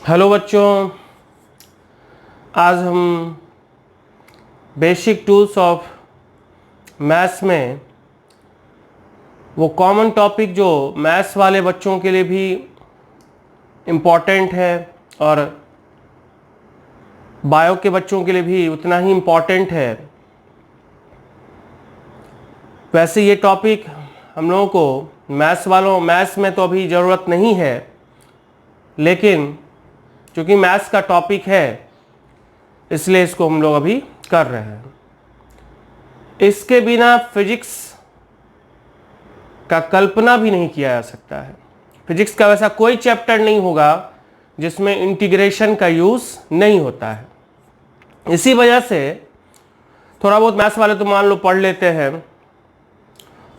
Hello बच्चों, आज हम बेसिक टूल्स ऑफ मैथ्स में वो कॉमन टॉपिक जो मैथ्स वाले बच्चों के लिए भी इम्पॉर्टेंट है और बायो के बच्चों के लिए भी उतना ही इम्पॉर्टेंट है, वैसे ये टॉपिक हम लोगों को मैथ्स में तो अभी ज़रूरत नहीं है, लेकिन क्योंकि मैथ्स का टॉपिक है इसलिए इसको हम लोग अभी कर रहे हैं। इसके बिना फिजिक्स का कल्पना भी नहीं किया जा सकता है। फिजिक्स का वैसा कोई चैप्टर नहीं होगा जिसमें इंटीग्रेशन का यूज़ नहीं होता है। इसी वजह से थोड़ा बहुत मैथ्स वाले तो मान लो पढ़ लेते हैं,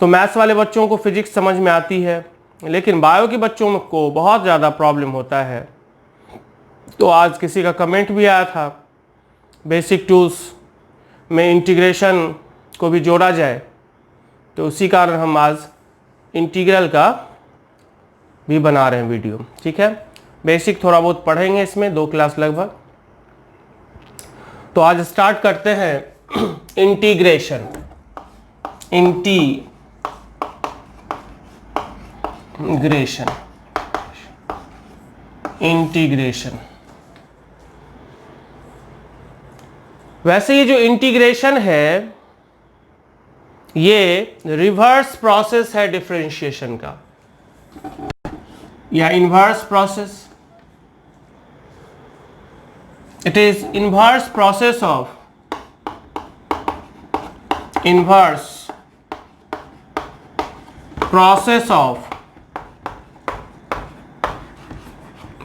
तो मैथ्स वाले बच्चों को फिजिक्स समझ में आती है, लेकिन बायो के बच्चों को बहुत ज़्यादा प्रॉब्लम होता है। तो आज किसी का कमेंट भी आया था बेसिक टूल्स में इंटीग्रेशन को भी जोड़ा जाए, तो उसी कारण हम आज इंटीग्रल का भी बना रहे हैं वीडियो। ठीक है, बेसिक थोड़ा बहुत पढ़ेंगे इसमें, 2 क्लास लगभग। तो आज स्टार्ट करते हैं इंटीग्रेशन। इंटीग्रेशन वैसे ये जो इंटीग्रेशन है ये रिवर्स प्रोसेस है डिफरेंशिएशन का, या inverse process. It is inverse process of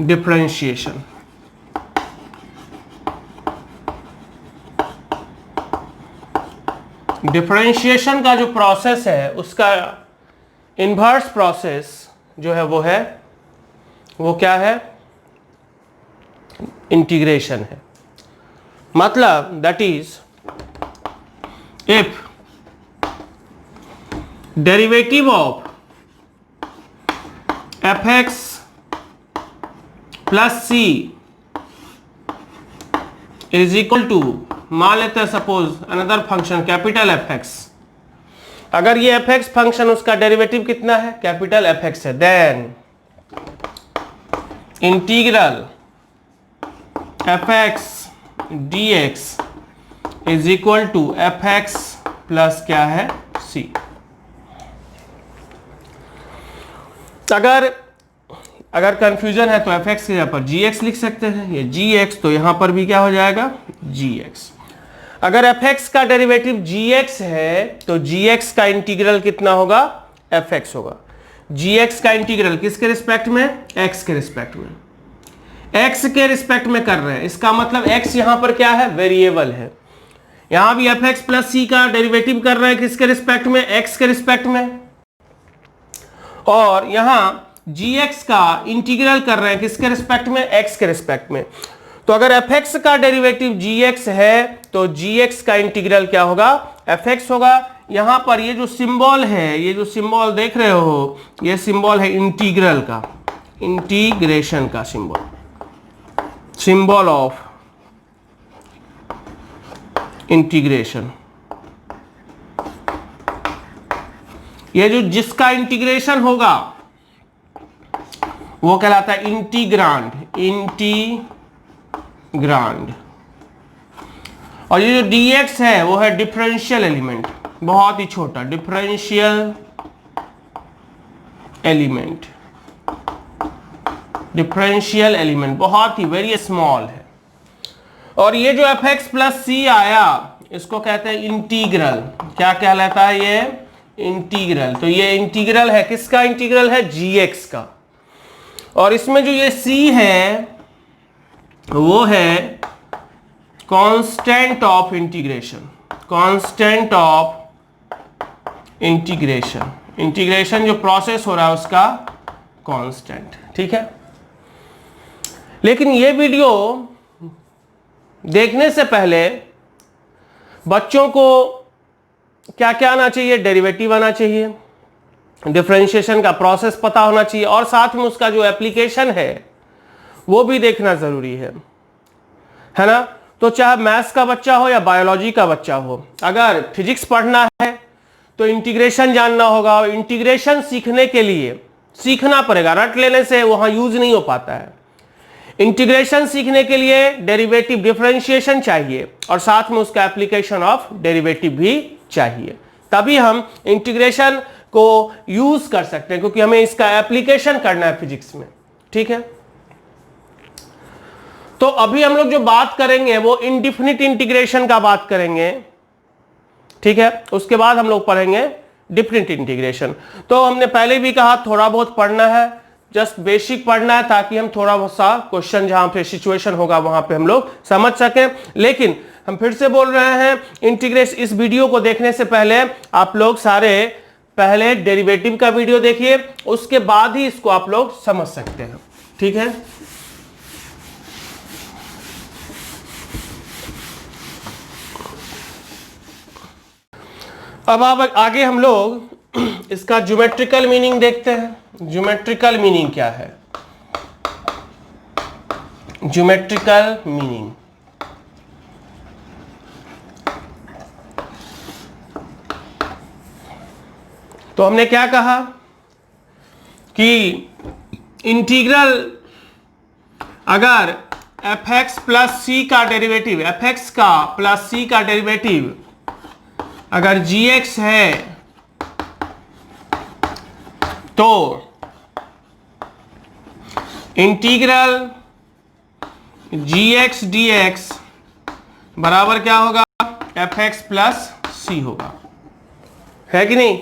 differentiation. Differentiation का जो प्रोसेस है उसका इनवर्स प्रोसेस जो है वो क्या है? इंटीग्रेशन है। मतलब that is if derivative of fx plus c is equal to, मान लेते हैं suppose another function capital fx। अगर ये fx फंक्शन उसका डेरिवेटिव कितना है? कैपिटल fx है, then integral fx dx is equal to fx plus क्या है? c। अगर कंफ्यूजन है तो fx के जगह पर gx लिख सकते हैं, ये gx, तो यहां पर भी क्या हो जाएगा? gx। अगर fx का डेरिवेटिव gx है तो gx का इंटीग्रल कितना होगा? fx होगा। gx का इंटीग्रल किसके रिस्पेक्ट में? x के रिस्पेक्ट में। x के रिस्पेक्ट में कर रहे हैं, इसका मतलब x यहां पर क्या है? वेरिएबल है। यहां भी fx प्लस c का डेरिवेटिव कर रहे हैं किसके रिस्पेक्ट में? x के रिस्पेक्ट में। और यहां gx का इंटीग्रल कर रहे हैं किसके रिस्पेक्ट में? x के रिस्पेक्ट में। तो अगर fx का डेरिवेटिव gx है तो gx का इंटीग्रल क्या होगा? fx होगा। यहां पर ये जो सिंबल है, ये जो सिंबल देख रहे हो, ये सिंबल है इंटीग्रल का, इंटीग्रेशन का सिंबल ऑफ इंटीग्रेशन। ये जो जिसका इंटीग्रेशन होगा वो कहलाता है इंटीग्रांड। और ये जो dx है वो है डिफरेंशियल एलिमेंट, बहुत ही छोटा डिफरेंशियल एलिमेंट, बहुत ही वेरी स्मॉल है। और ये जो fx प्लस c आया इसको कहते हैं इंटीग्रल। क्या कहलाता है ये? इंटीग्रल। तो ये इंटीग्रल है, किसका इंटीग्रल है? gx का। और इसमें जो ये c है वो है कांस्टेंट ऑफ इंटीग्रेशन। इंटीग्रेशन जो प्रोसेस हो रहा है उसका कांस्टेंट। ठीक है, लेकिन ये वीडियो देखने से पहले बच्चों को क्या क्या आना चाहिए? डेरिवेटिव आना चाहिए, डिफरेंशिएशन का प्रोसेस पता होना चाहिए, और साथ में उसका जो एप्लीकेशन है वो भी देखना जरूरी है ना। तो चाहे मैथ्स का बच्चा हो या बायोलॉजी का बच्चा हो, अगर फिजिक्स पढ़ना है तो इंटीग्रेशन जानना होगा। इंटीग्रेशन सीखने के लिए सीखना पड़ेगा, रट लेने से वहां यूज नहीं हो पाता है। इंटीग्रेशन सीखने के लिए डेरिवेटिव डिफरेंशिएशन चाहिए और साथ में उसका एप्लीकेशन ऑफ डेरिवेटिव भी चाहिए, तभी हम इंटीग्रेशन को यूज कर सकते हैं, क्योंकि हमें इसका एप्लीकेशन करना है फिजिक्स में। ठीक है, तो अभी हम लोग जो बात करेंगे वो इनडिफिनिट इंटीग्रेशन का बात करेंगे। ठीक है, उसके बाद हम लोग पढ़ेंगे डिफिनिट इंटीग्रेशन। तो हमने पहले भी कहा थोड़ा बहुत पढ़ना है, जस्ट बेसिक पढ़ना है, ताकि हम थोड़ा बहुत सा क्वेश्चन जहां पे सिचुएशन होगा वहां पे हम लोग समझ सकें। लेकिन हम फिर से बोल रहे हैं, इंटीग्रेशन, इस वीडियो को देखने से पहले आप लोग सारे पहले डेरिवेटिव का वीडियो देखिए, उसके बाद ही इसको आप लोग समझ सकते हैं। ठीक है, अब आगे हम लोग इसका ज्योमेट्रिकल मीनिंग देखते हैं। ज्योमेट्रिकल मीनिंग क्या है? ज्योमेट्रिकल मीनिंग, तो हमने क्या कहा कि इंटीग्रल अगर fx प्लस सी का डेरिवेटिव, fx का प्लस सी का डेरिवेटिव अगर gx है तो इंटीग्रल gx dx बराबर क्या होगा? fx प्लस सी होगा, है कि नहीं?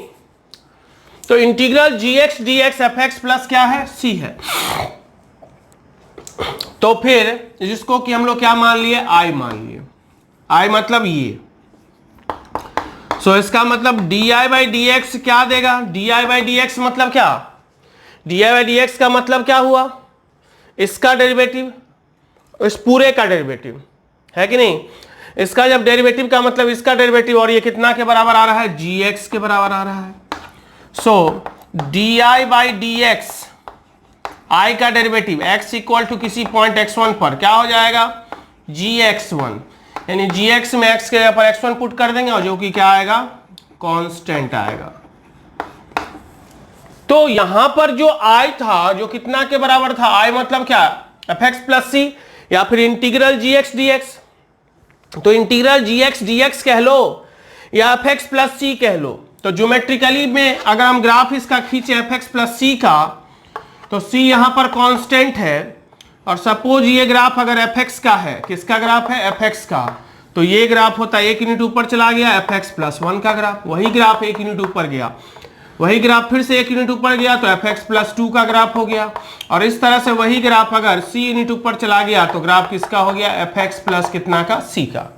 तो integral gx dx fx plus क्या है? c है। तो फिर जिसको कि हम लोग क्या मान लिए? i मान लिए। i मतलब ये, सो इसका मतलब dy बाई डी एक्स क्या देगा? dy बाई डी एक्स मतलब क्या? dy बाई डी एक्स का मतलब क्या हुआ? इसका डेरिवेटिव, इस पूरे का डेरिवेटिव, है कि नहीं? इसका जब डेरिवेटिव का मतलब इसका डेरिवेटिव, और ये कितना के बराबर आ रहा है? gx के बराबर आ रहा है। सो dy by D x, i का डेरिवेटिव x इक्वल टू किसी पॉइंट x1 पर क्या हो जाएगा? gx1, यानी gx में x के जगह पर x1 पुट कर देंगे और जो कि क्या आएगा? कांस्टेंट आएगा। तो यहां पर जो i था, जो कितना के बराबर था? i मतलब क्या? fx प्लस सी, या फिर इंटीग्रल gx dx। तो इंटीग्रल gx dx कह लो या fx प्लस सी कह लो। तो ज्योमेट्रिकली में अगर हम ग्राफ इसका खींचे fx प्लस सी का, तो c यहां पर कांस्टेंट है, और सपोज ये ग्राफ अगर fx का है, किसका ग्राफ है? fx का, तो ये ग्राफ होता है 1 यूनिट ऊपर चला गया fx प्लस 1 का ग्राफ, वही ग्राफ 1 यूनिट ऊपर गया, वही ग्राफ फिर से 1 यूनिट ऊपर गया तो fx प्लस 2 का ग्राफ हो गया। और इस तरह से वही ग्राफ अगर c यूनिट ऊपर चला गया तो ग्राफ किसका हो गया? fx प्लस कितना का? c का।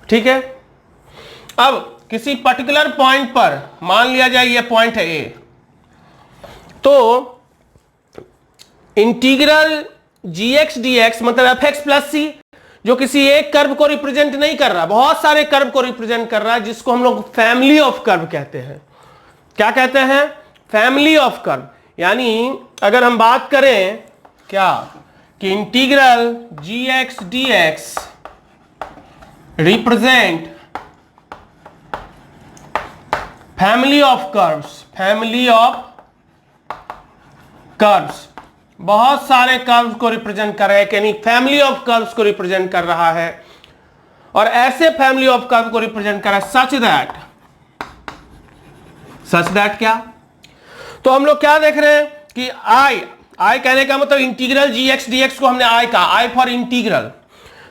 ठीक है, अब किसी पर्टिकुलर पॉइंट पर मान लिया जाए ये पॉइंट है a, तो इंटीग्रल gx dx मतलब fx प्लस सी, जो किसी एक कर्व को रिप्रेजेंट नहीं कर रहा, बहुत सारे कर्व को रिप्रेजेंट कर रहा है, जिसको हम लोग फैमिली ऑफ कर्व कहते हैं। क्या कहते हैं? Family of curve. यानी अगर हम बात करें क्या कि integral gx dx represent family of curves, family of curves, बहुत सारे कर्व्स को रिप्रेजेंट कर रहे हैं, यानी फैमिली ऑफ कर्व्स को रिप्रेजेंट कर रहा है। और ऐसे फैमिली ऑफ कर्व को रिप्रेजेंट कर रहा है सच दैट क्या? तो हम लोग क्या देख रहे हैं कि i कहने का मतलब इंटीग्रल gx dx को हमने i का, i फॉर इंटीग्रल,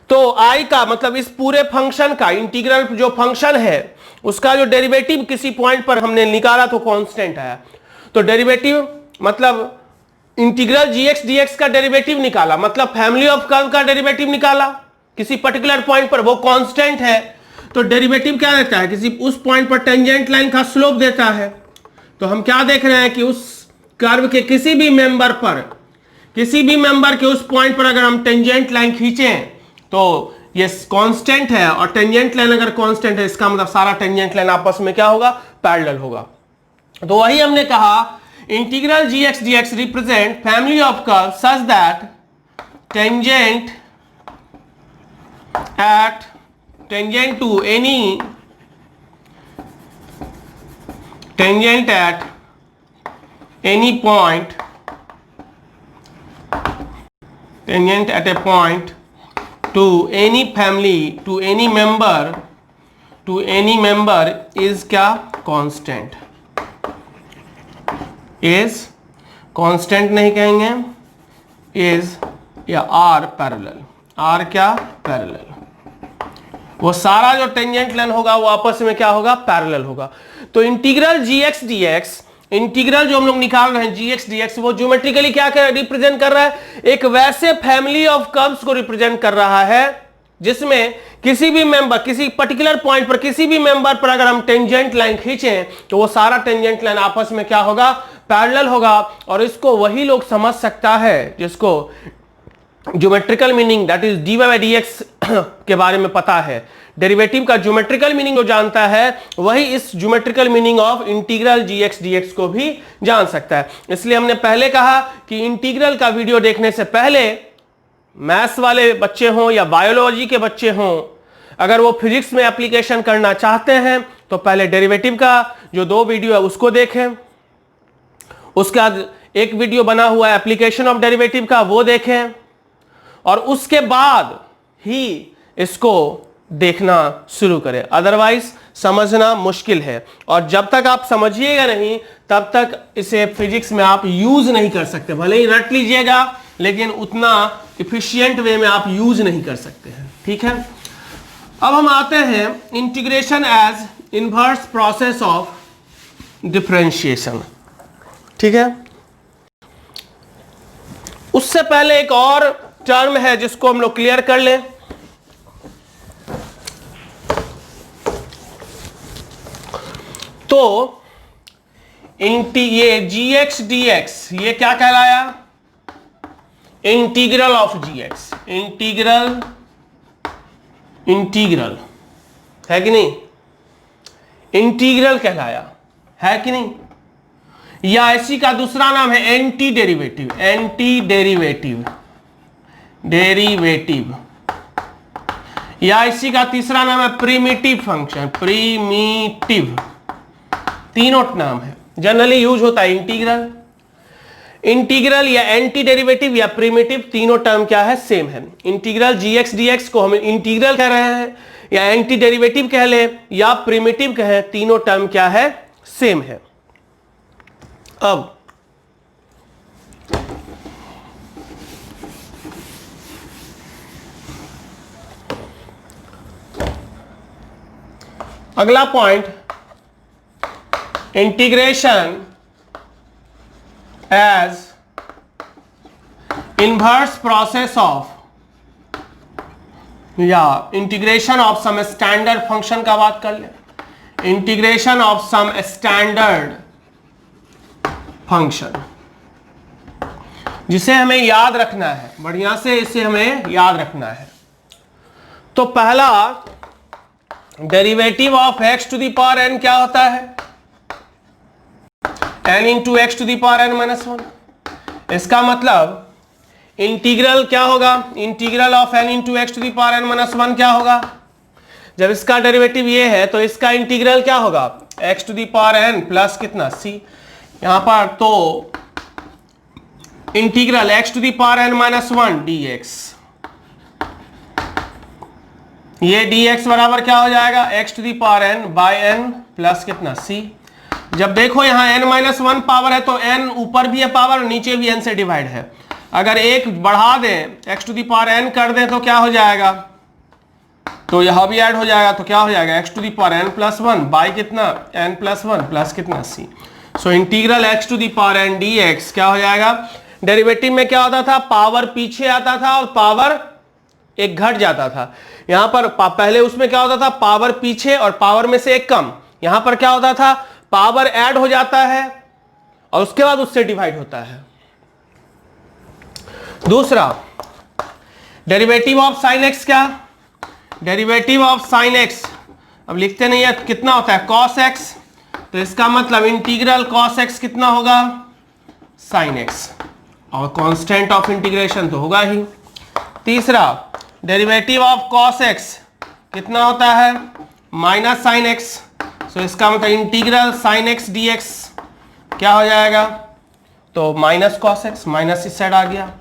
तो i का मतलब इस पूरे फंक्शन का, इंटीग्रल जो फंक्शन है उसका जो डेरिवेटिव किसी पॉइंट पर हमने निकाला तो कांस्टेंट आया। तो डेरिवेटिव मतलब इंटीग्रल gx dx का डेरिवेटिव निकाला, मतलब फैमिली ऑफ कर्व का डेरिवेटिव निकाला किसी पर्टिकुलर पॉइंट पर, वो कांस्टेंट है। तो डेरिवेटिव क्या देता है? किसी उस पॉइंट पर टेंजेंट लाइन का स्लोप देता है। तो हम क्या देख रहे हैं कि उस कर्व के किसी भी मेंबर पर, किसी भी मेंबर के उस पॉइंट पर अगर हम टेंजेंट लाइन खींचें तो ये कांस्टेंट है, और टेंजेंट लाइन अगर कांस्टेंट है इसका मतलब सारा टेंजेंट लाइन आपस में क्या होगा? पैरेलल होगा। तो वही हमने कहा integral gx dx represent family of curve such that tangent to any tangent at any point tangent at a point to any family to any member is क्या कांस्टेंट इज कांस्टेंट नहीं कहेंगे is या are parallel are क्या parallel वो सारा जो tangent line होगा वो आपस में क्या होगा पैरेलल होगा। तो इंटीग्रल जीएक्स डीएक्स इंटीग्रल जो हम लोग निकाल रहे हैं जीएक्स डीएक्स वो ज्योमेट्रिकली क्या रिप्रेजेंट कर रहा है एक वैसे फैमिली ऑफ कर्व्स को रिप्रेजेंट कर रहा है जिसमें किसी भी मेंबर किसी पर्टिकुलर पॉइंट पर किसी भी मेंबर पर अगर हम टेंजेंट लाइन खींचें तो वो सारा टेंजेंट लाइन आपस में क्या होगा पैरेलल होगा। और इसको वही लोग समझ सकता है जिसको geometrical meaning that is dy by dx के बारे में पता है। डेरिवेटिव का ज्योमेट्रिकल मीनिंग जो जानता है वही इस geometrical meaning of integral G X D X को भी जान सकता है। इसलिए हमने पहले कहा कि इंटीग्रल का वीडियो देखने से पहले मैथ्स वाले बच्चे हों या बायोलॉजी के बच्चे हों अगर वो फिजिक्स में एप्लीकेशन करना चाहते हैं तो पहले डेरिवेटिव का जो 2 वीडियो है उसको देखें, उसके बाद एक वीडियो बना हुआ है एप्लीकेशन ऑफ डेरिवेटिव का वो देखें और उसके बाद ही इसको देखना शुरू करें, अदरवाइज समझना मुश्किल है। और जब तक आप समझिएगा नहीं तब तक इसे फिजिक्स में आप यूज नहीं कर सकते। भले ही रट लीजिएगा लेकिन उतना इफिशिएंट वे में आप यूज नहीं कर सकते हैं। ठीक है, अब हम आते हैं integration as inverse process of differentiation. ठीक है, उससे पहले एक और टर्म है जिसको हम लोग क्लियर कर लें। तो ये जीएक्स डीएक्स ये क्या कहलाया इंटीग्रल ऑफ जीएक्स इंटीग्रल है कि नहीं इंटीग्रल कहलाया है कि नहीं या इसी का दूसरा नाम है एंटी डेरिवेटिव या इसी का तीसरा नाम है प्रिमिटिव फंक्शन तीनों नाम है जनरली यूज होता है इंटीग्रल या एंटी डेरिवेटिव या प्रिमिटिव तीनों टर्म क्या है सेम है। इंटीग्रल जीएक्स डीएक्स को हम इंटीग्रल कह रहे हैं या एंटी डेरिवेटिव कह ले या प्रिमिटिव कहें तीनों टर्म क्या है सेम है। अब अगला point integration as inverse process of या integration of some standard function का बात कर ले integration of some standard function जिसे हमें याद रखना है बढ़िया से इसे हमें याद रखना है। तो पहला derivative of x to the power n क्या होता है n into x to the power n minus 1। इसका मतलब इंटीग्रल क्या होगा integral of n into x to the power n minus 1 क्या होगा जब इसका डेरिवेटिव ये है तो इसका इंटीग्रल क्या होगा x to the power n plus कितना c यहां पर तो integral x to the power n minus 1 dx ये dx बराबर क्या हो जाएगा x to the power n by n plus कितना c। जब देखो यहां n माइनस 1 पावर है तो n ऊपर भी है पावर नीचे भी n से डिवाइड है। अगर एक बढ़ा दें x to the power n कर दें तो क्या हो जाएगा तो यहां भी ऐड हो जाएगा तो क्या हो जाएगा x to the power n plus 1 by कितना n प्लस 1 प्लस कितना c। So integral x to the power n dx क्या हो जाएगा डेरिवेटिव में क्या होता था पावर पीछे आता था और पावर एक घट जाता था। यहां पर पहले उसमें क्या होता था पावर पीछे और पावर में से एक कम। यहां पर क्या होता था पावर ऐड हो जाता है और उसके बाद उससे डिवाइड होता है। दूसरा डेरिवेटिव ऑफ साइन एक्स क्या डेरिवेटिव ऑफ साइन एक्स अब लिखते नहीं है कितना होता है कॉस एक्स तो इसका मतलब इंटीग्रल कॉस एक्स कितना होगा साइन एक्स और कांस्टेंट ऑफ इंटीग्रेशन तो होगा ही। तीसरा डेरिवेटिव ऑफ कॉस एक्स कितना होता है, माइनस साइन एक्स। सो इसका मतलब integral sine x D x क्या हो जाएगा, तो माइनस कॉस एक्स, माइनस इस साइड आ गया।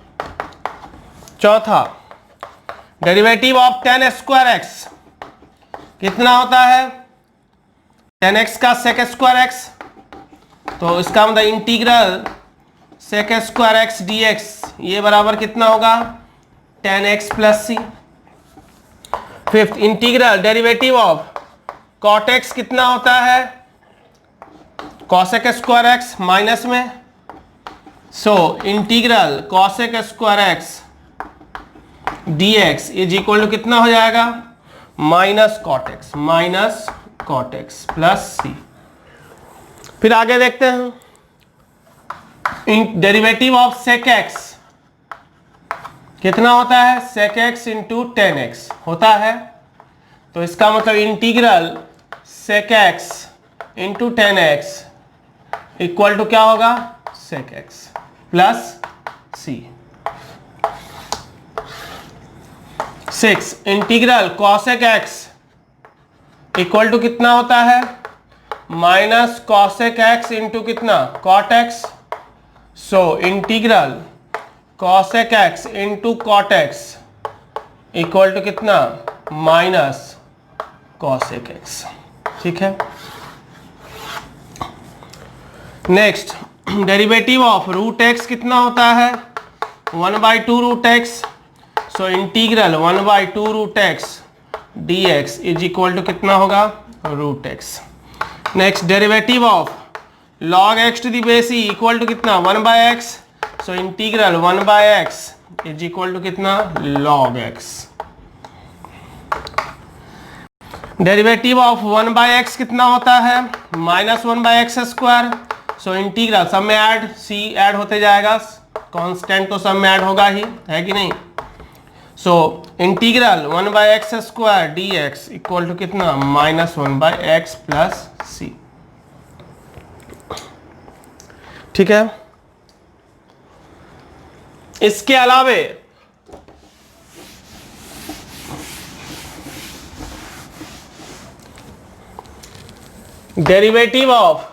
चौथा derivative of ten square x कितना होता है, टेन एक्स का सेक स्क्वायर एक्स, तो इसका मतलब integral sec square X D X ये बराबर कितना होगा, tan X plus C. Fifth integral derivative of cot X कितना होता है, कॉसेक स्क्वायर एक्स माइनस में, so integral cosec square X D X is equal to कितना हो जाएगा, minus cot X plus C. फिर आगे देखते हैं डेरिवेटिव ऑफ सेक एक्स कितना होता है, sec X into tan X होता है, तो इसका मतलब integral sec X into tan X equal to क्या होगा, sec X plus C. 6 integral cosec X equal to कितना होता है, माइनस कॉसेक एक्स इंटू कितना, cot X. So integral cosec X into cot X equal to कितना, minus cosec X. ठीक है। Next derivative of root X कितना होता है, 1/2 root x. So integral 1/2 root x D X is equal to कितना होगा, root X. Next derivative of log X to the base E equal to कितना, 1/x। So integral 1/x is equal to कितना, log X. Derivative of 1/x कितना होता है, -1/x square. So integral सब में add, सी add होते जाएगा, constant तो सब में ऐड होगा ही, है कि नहीं। So integral 1/x square D X equal to कितना, -1/x प्लस सी। ठीक है। इसके अलावे derivative of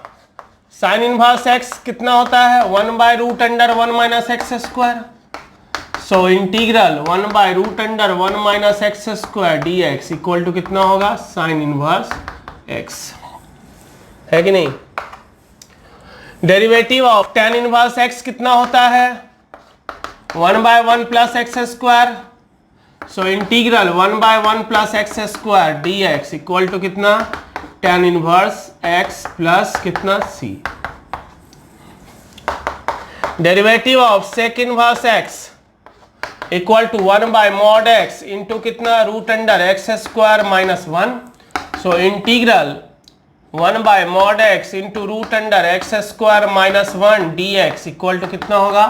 sine inverse X कितना होता है, 1/√1 - x square. So integral 1/√1 - x square D X equal to कितना होगा, साइन इनवर्स x, है कि नहीं। Derivative of tan inverse x कितना होता है, 1/1 + x square. So integral 1/1 + x square D X equal to कितना, tan इनवर्स x प्लस कितना c। Derivative of sec inverse x equal to 1/mod x into कितना, √x square -1। So integral 1/mod x into √x square -1 D X equal to कितना होगा,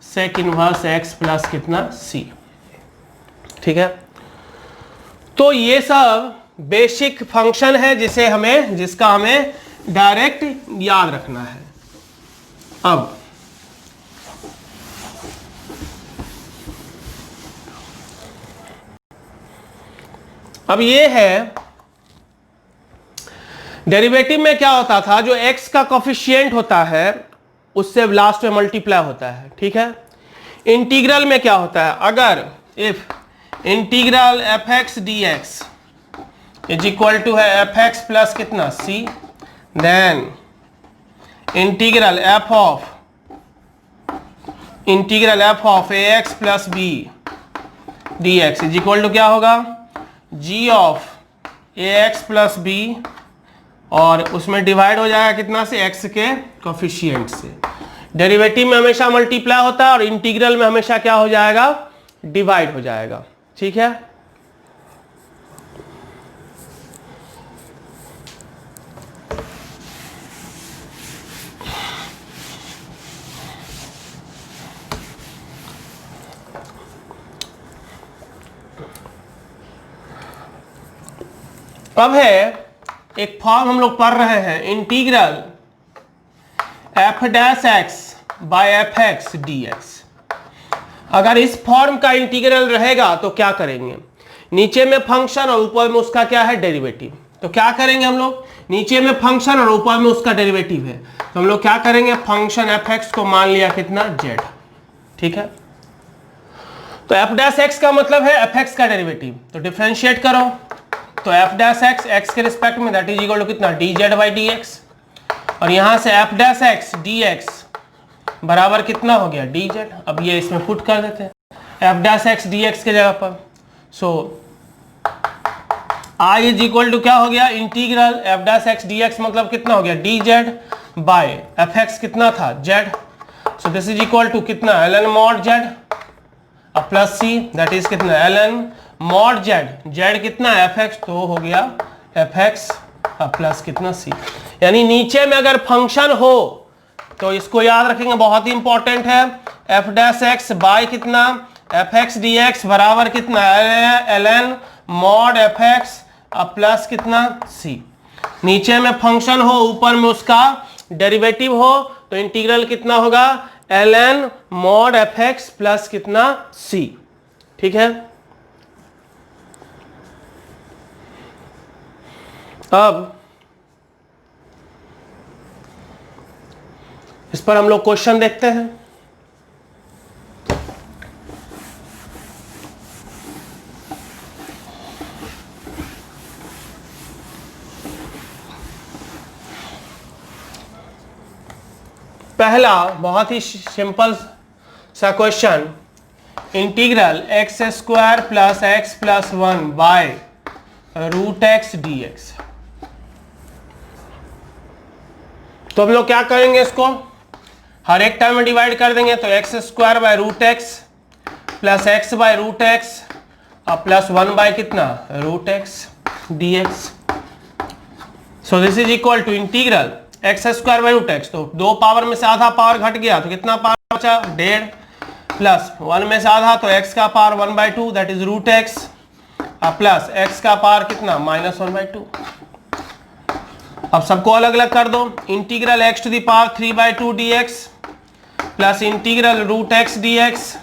sec inverse x plus कितना c। ठीक है। तो ये सब बेसिक फंक्शन है जिसका हमें डायरेक्ट याद रखना है। अब ये है डेरिवेटिव में क्या होता था, जो x का कोफिशिएंट होता है उससे लास्ट में मल्टीप्लाई होता है। ठीक है। इंटीग्रल में क्या होता है, अगर if integral f(x) dx is equal to है f(x) प्लस कितना c, then integral f of ax plus b dx is equal to क्या होगा, g of ax plus b, और उसमें डिवाइड हो जाएगा कितना से, x के कोफिशिएंट से। डेरिवेटिव में हमेशा मल्टीप्लाई होता है और इंटीग्रल में हमेशा क्या हो जाएगा, डिवाइड हो जाएगा। ठीक है। अब है एक फॉर्म हम लोग पढ़ रहे हैं, integral f' x by fx dx। अगर इस फॉर्म का इंटीग्रल रहेगा तो क्या करेंगे, नीचे में फंक्शन और ऊपर में उसका क्या है, डेरिवेटिव। तो क्या करेंगे हम लोग, नीचे में फंक्शन और ऊपर में उसका डेरिवेटिव है, तो हम लोग क्या करेंगे, फंक्शन एफ एक्स को मान लिया कितना, जेड। ठीक है, तो एफ डैश एक्स का मतलब है एफ एक्स का डेरिवेटिव, तो डिफरेंशिएट करो, तो एफ डैश एक्स एक्स के रिस्पेक्ट में दैट इज इक्वल टू कितना, D Z by D x, और यहां से F dash X D X बराबर कितना हो गया, डी जेड। अब ये इसमें पुट कर देते हैं F dash X D X के जगह पर, so I is equal to क्या हो गया, integral F dash X D X मतलब कितना हो गया, D Z by F X कितना था, Z. So this is equal to कितना, एल एन मॉड जेड अब प्लस सी, दैट इज कितना, L N mod Z, Z कितना एफ एक्स, तो हो गया एफ एक्स प्लस कितना सी। यानी नीचे में अगर फंक्शन हो तो इसको याद रखेंगे, बहुत ही इंपॉर्टेंट है, एफ डैश एक्स बाय कितना, एफ एक्स डी एक्स बराबर कितना, L N mod F X plus कितना, सी। नीचे में फंक्शन हो, ऊपर में उसका डेरिवेटिव हो, तो इंटीग्रल कितना होगा, L N mod F X plus कितना, सी। ठीक है, अब इस पर हम लोग क्वेश्चन देखते हैं। पहला बहुत ही सिंपल सा question, integral X square plus X plus one by root x D X. तो हम लोग क्या करेंगे, इसको हर एक टर्म में डिवाइड कर देंगे, तो X square by root x plus X by root X और प्लस वन बाय कितना, root x D X. So this is equal to integral X square by root X, तो दो पावर में से आधा पावर घट गया तो कितना पावर बचा, डेढ़, प्लस वन में से आधा तो एक्स का power one by two that is root x plus x का पावर कितना, माइनस वन बाई टू। अब सबको अलग अलग कर दो, integral x to the power three by two d x plus integral root x D x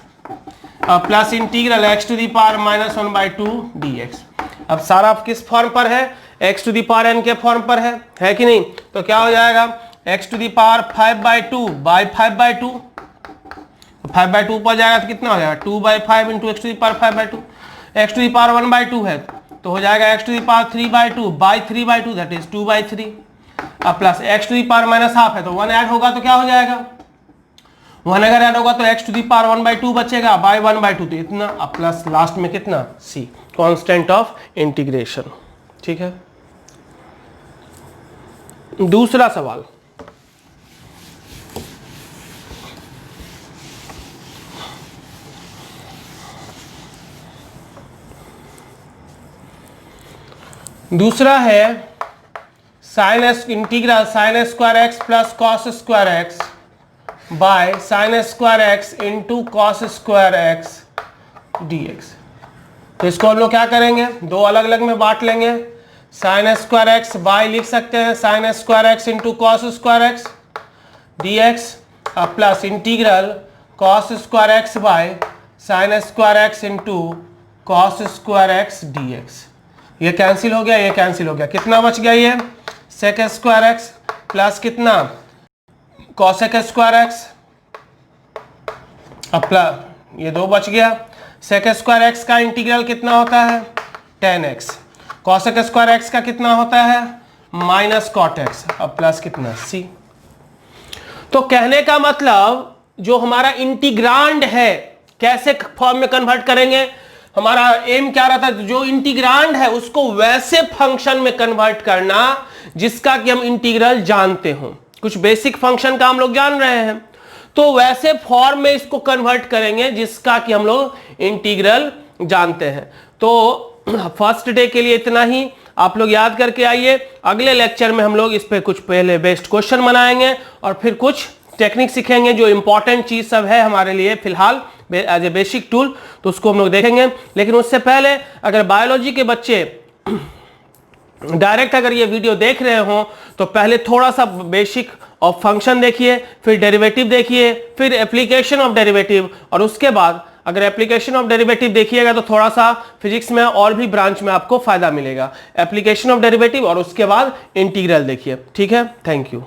plus integral x to the power minus one by two d x. अब सारा किस form पर है, x to the power n के form पर है कि नहीं, तो क्या हो जाएगा, x to the power 5/2 by 5/2, 5/2 पर जाएगा तो कितना हो जाएगा, 2/5 into x to the power 5/2, x to the power 1/2 है तो हो जाएगा x to the power 3/2 by 3/2 that is 2/3, अब plus x to the power minus half है तो 1 ऐड होगा तो क्या हो जाएगा, 1 अगर ऐड होगा तो एक्स टू दी पावर 1/2 बचेगा बाई 1/2 तो इतना, अब प्लस लास्ट में कितना, सी, कांस्टेंट ऑफ इंटीग्रेशन। ठीक है, दूसरा सवाल, दूसरा है sine integral sine square x plus cos square x by sine square x into cos square X D X. तो इसको हम लोग क्या करेंगे, दो अलग अलग में बांट लेंगे, साइन स्क्वायर एक्स बाय लिख सकते हैं sine square x into cos square X D x plus integral cos square x by sine square x into cos square X D X. ये कैंसिल हो गया, ये कैंसिल हो गया, कितना बच गया, ये सेक स्क्वायर एक्स प्लस कितना, कॉसेक स्क्वायर एक्स प्लस ये दो बच गया, सेक स्क्वायर एक्स का इंटीग्रल कितना होता है, tan x, cosec square x का कितना होता है, माइनस कॉट एक्स अब प्लस कितना, c। तो कहने का मतलब जो हमारा इंटीग्रांड है कैसे फॉर्म में कन्वर्ट करेंगे, हमारा एम क्या रहता है, जो इंटीग्रांड है उसको वैसे फंक्शन में कन्वर्ट करना जिसका कि हम इंटीग्रल जानते हो, कुछ बेसिक फंक्शन का हम लोग जान रहे हैं तो वैसे फॉर्म में इसको कन्वर्ट करेंगे जिसका कि हम लोग इंटीग्रल जानते हैं। तो फर्स्ट डे के लिए इतना ही, आप लोग याद करके आइए, अगले लेक्चर में हम लोग इस पे कुछ पहले बेस्ट क्वेश्चन बनाएंगे और फिर कुछ टेक्निक सीखेंगे जो इंपॉर्टेंट चीज सब है हमारे लिए फिलहाल एज ए बेसिक टूल, तो उसको हम लोग देखेंगे। लेकिन उससे पहले अगर बायोलॉजी के बच्चे डायरेक्ट अगर ये वीडियो देख रहे हो तो पहले थोड़ा सा बेसिक ऑफ फंक्शन देखिए, फिर डेरिवेटिव देखिए, फिर एप्लीकेशन ऑफ डेरिवेटिव, और उसके बाद अगर एप्लीकेशन ऑफ डेरिवेटिव देखिएगा तो थोड़ा सा फिजिक्स में और भी ब्रांच में आपको फायदा मिलेगा। एप्लीकेशन ऑफ डेरिवेटिव और उसके बाद इंटीग्रल देखिए। ठीक है, थैंक यू।